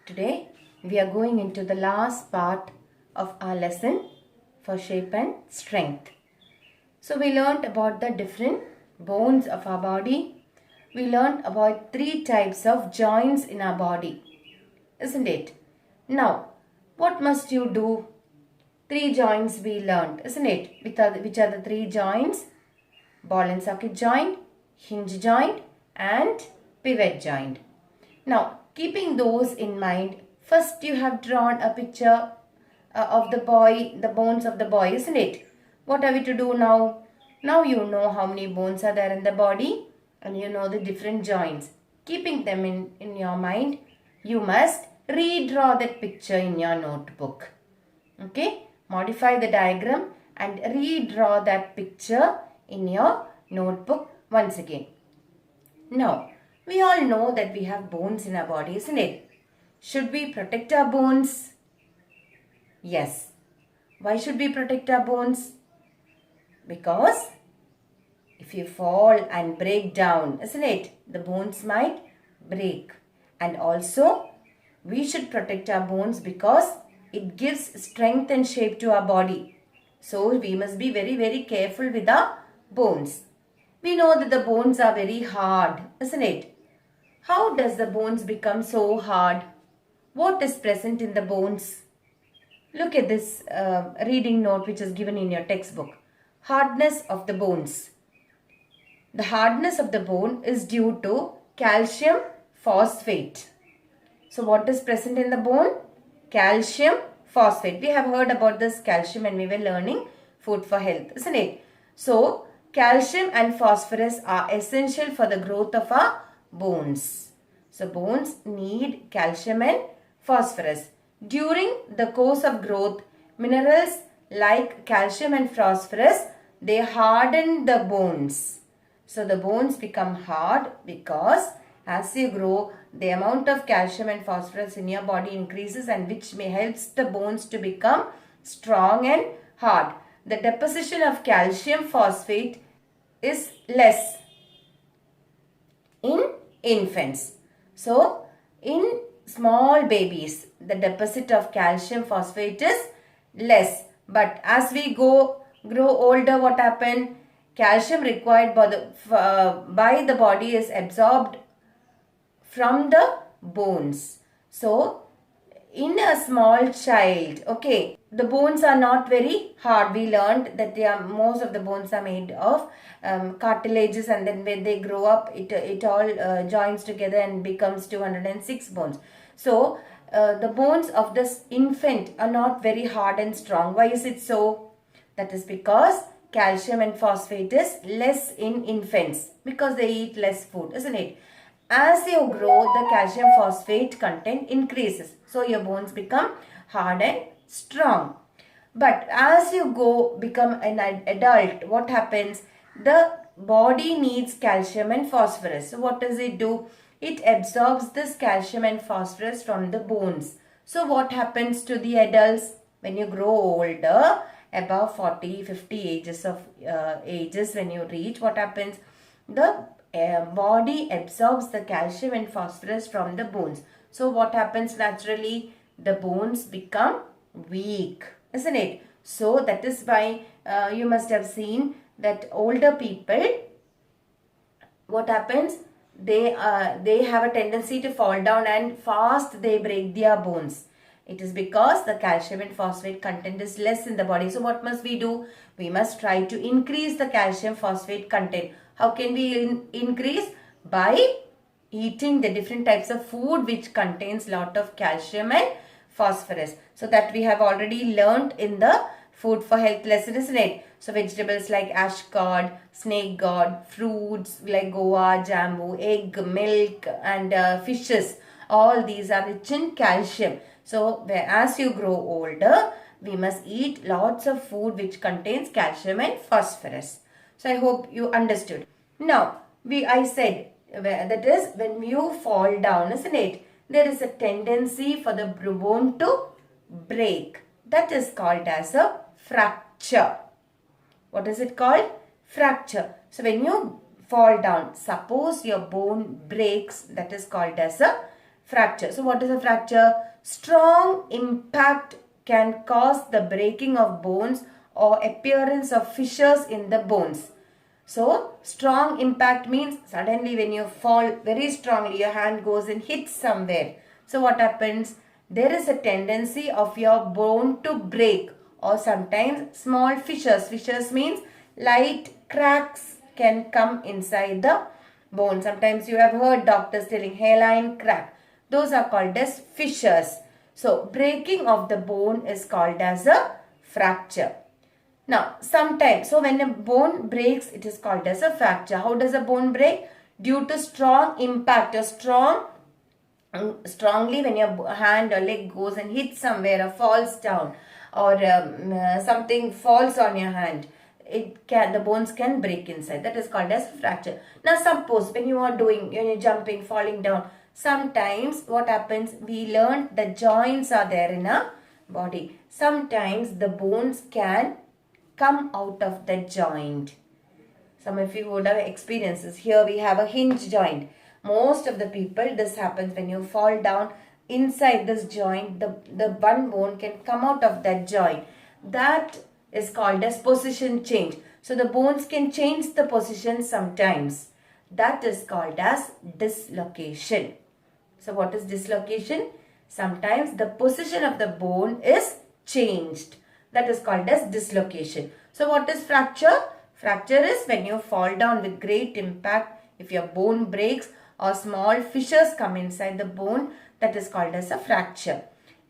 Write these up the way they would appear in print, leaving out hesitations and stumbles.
Today we are going into the last part of our lesson for shape and strength. So we learned about the different bones of our body. We learned about 3 types of joints in our body, isn't it? Now, what must you do? 3 joints we learned, isn't it? Which are the 3 joints? Ball and socket joint, hinge joint and pivot joint. Now, keeping those in mind, first you have drawn a picture of the boy, the bones of the boy, isn't it? What are we to do now? Now you know how many bones are there in the body and you know the different joints. Keeping them in your mind, you must redraw that picture in your notebook. Okay? Modify the diagram and redraw that picture in your notebook once again. Now, we all know that we have bones in our body, isn't it? Should we protect our bones? Yes. Why should we protect our bones? Because if you fall and break down, isn't it? The bones might break. And also, we should protect our bones because it gives strength and shape to our body. So, we must be very, very careful with our bones. We know that the bones are very hard, isn't it? How does the bones become so hard? What is present in the bones? Look at this reading note which is given in your textbook. Hardness of the bones. The hardness of the bone is due to calcium phosphate. So what is present in the bone? Calcium phosphate. We have heard about this calcium when we were learning food for health, isn't it? So calcium and phosphorus are essential for the growth of our bones. So bones need calcium and phosphorus. During the course of growth, minerals like calcium and phosphorus, they harden the bones. So the bones become hard because as you grow, the amount of calcium and phosphorus in your body increases and which helps the bones to become strong and hard. The deposition of calcium phosphate is less in infants. So, in small babies, the deposit of calcium phosphate is less. But as we grow older, what happens? Calcium required by the body is absorbed from the bones. So, in a small child, okay, the bones are not very hard. We learned that most of the bones are made of cartilages, and then when they grow up, it all joins together and becomes 206 bones. So, the bones of this infant are not very hard and strong. Why is it so? That is because calcium and phosphate is less in infants because they eat less food, isn't it? As you grow, the calcium phosphate content increases. So your bones become hard and strong. But as you become an adult, what happens? The body needs calcium and phosphorus. So what does it do? It absorbs this calcium and phosphorus from the bones. So what happens to the adults? When you grow older, above 40, 50 ages when you reach, what happens? The body absorbs the calcium and phosphorus from the bones. So what happens naturally? The bones become weak, isn't it? So that is why you must have seen that older people, what happens? They have a tendency to fall down and fast they break their bones. It is because the calcium and phosphate content is less in the body. So what must we do? We must try to increase the calcium phosphate content. How can we increase? By eating the different types of food which contains lot of calcium and phosphorus. So that we have already learnt in the food for health lesson, isn't it? So vegetables like ash gourd, snake gourd, fruits like guava, jambu, egg, milk and fishes. All these are rich in calcium. So as you grow older, we must eat lots of food which contains calcium and phosphorus. So I hope you understood. Now, I said that is when you fall down, isn't it? There is a tendency for the bone to break. That is called as a fracture. What is it called? Fracture. So when you fall down, suppose your bone breaks, that is called as a fracture. So what is a fracture? Strong impact can cause the breaking of bones or appearance of fissures in the bones. So strong impact means suddenly when you fall very strongly, your hand goes and hits somewhere. So what happens? There is a tendency of your bone to break, or sometimes small fissures. Fissures means light cracks can come inside the bone. Sometimes you have heard doctors telling hairline crack. Those are called as fissures. So breaking of the bone is called as a fracture. Now, sometimes, so when a bone breaks, it is called as a fracture. How does a bone break? Due to strong impact or strongly when your hand or leg goes and hits somewhere or falls down, or something falls on your hand, the bones can break inside. That is called as fracture. Now, suppose when you're jumping, falling down, sometimes what happens, we learned the joints are there in our body. Sometimes the bones can come out of the joint. Some of you would have experiences. Here we have a hinge joint. Most of the people, this happens when you fall down inside this joint, the one bone can come out of that joint. That is called as position change. So the bones can change the position sometimes. That is called as dislocation. So what is dislocation? Sometimes the position of the bone is changed. That is called as dislocation. So what is fracture? Fracture is when you fall down with great impact. If your bone breaks or small fissures come inside the bone, that is called as a fracture.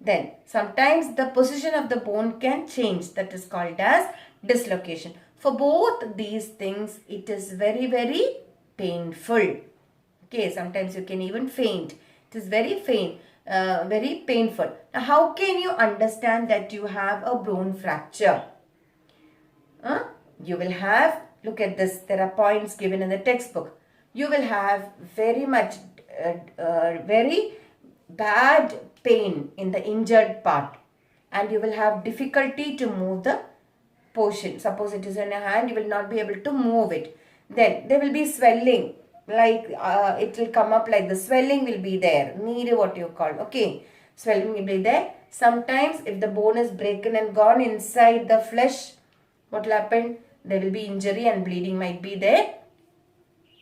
Then sometimes the position of the bone can change. That is called as dislocation. For both these things, it is very, very painful. Okay, sometimes you can even faint. It is very very painful. Now, how can you understand that you have a bone fracture? You will have, look at this, there are points given in the textbook. You will have very bad pain in the injured part, and you will have difficulty to move the portion. Suppose it is in a hand, you will not be able to move it. Then there will be swelling, like it will come up like the swelling will be there. Need what you call, okay, swelling will be there. Sometimes if the bone is broken and gone inside the flesh, what will happen? There will be injury and bleeding might be there.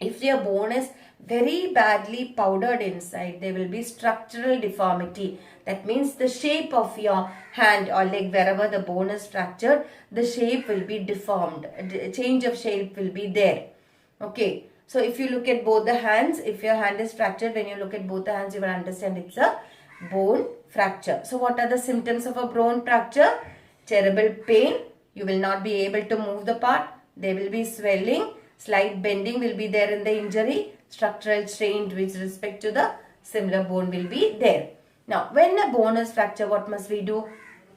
If your bone is very badly powdered inside, there will be structural deformity. That means the shape of your hand or leg, wherever the bone is fractured, the shape will be deformed. A change of shape will be there. Okay. So if you look at both the hands, if your hand is fractured, when you look at both the hands, you will understand it's a bone fracture. So what are the symptoms of a bone fracture? Terrible pain. You will not be able to move the part. There will be swelling. Slight bending will be there in the injury. Structural strain with respect to the similar bone will be there. Now, when a bone is fractured, what must we do?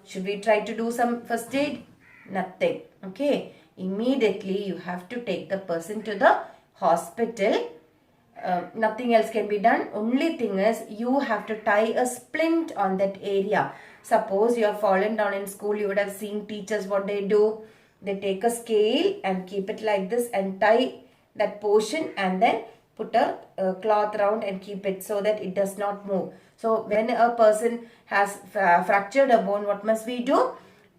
Should we try to do some first aid? Nothing. Okay. Immediately, you have to take the person to the hospital. Nothing else can be done. Only thing is, you have to tie a splint on that area. Suppose you have fallen down in school, you would have seen teachers what they do. They take a scale and keep it like this and tie that portion and then put a cloth around and keep it so that it does not move. So when a person has fractured a bone, what must we do?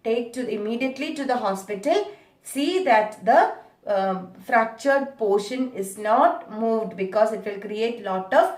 Take immediately to the hospital. See that the fractured portion is not moved, because it will create lot of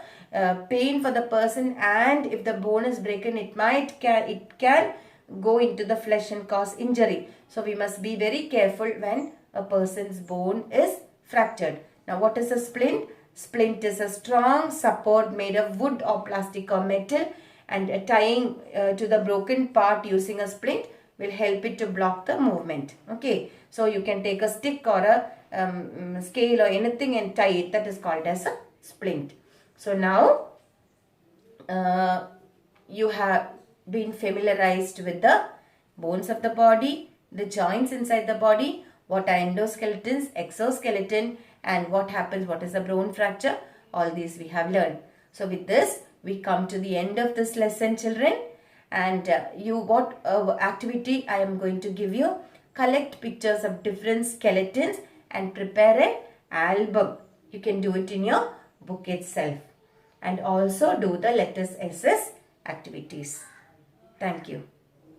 pain for the person, and if the bone is broken, it can go into the flesh and cause injury. So we must be very careful when a person's bone is fractured. Now what is a splint? Splint is a strong support made of wood or plastic or metal, and tying to the broken part using a splint will help it to block the movement. Okay, so you can take a stick or a scale or anything and tie it. That is called as a splint. So now you have been familiarized with the bones of the body, the joints inside the body, what are endoskeletons, exoskeleton, and what happens, what is a bone fracture. All these we have learned. So with this, we come to the end of this lesson, children. And what activity I am going to give you? Collect pictures of different skeletons and prepare an album. You can do it in your book itself. and also do the letters SS activities. Thank you.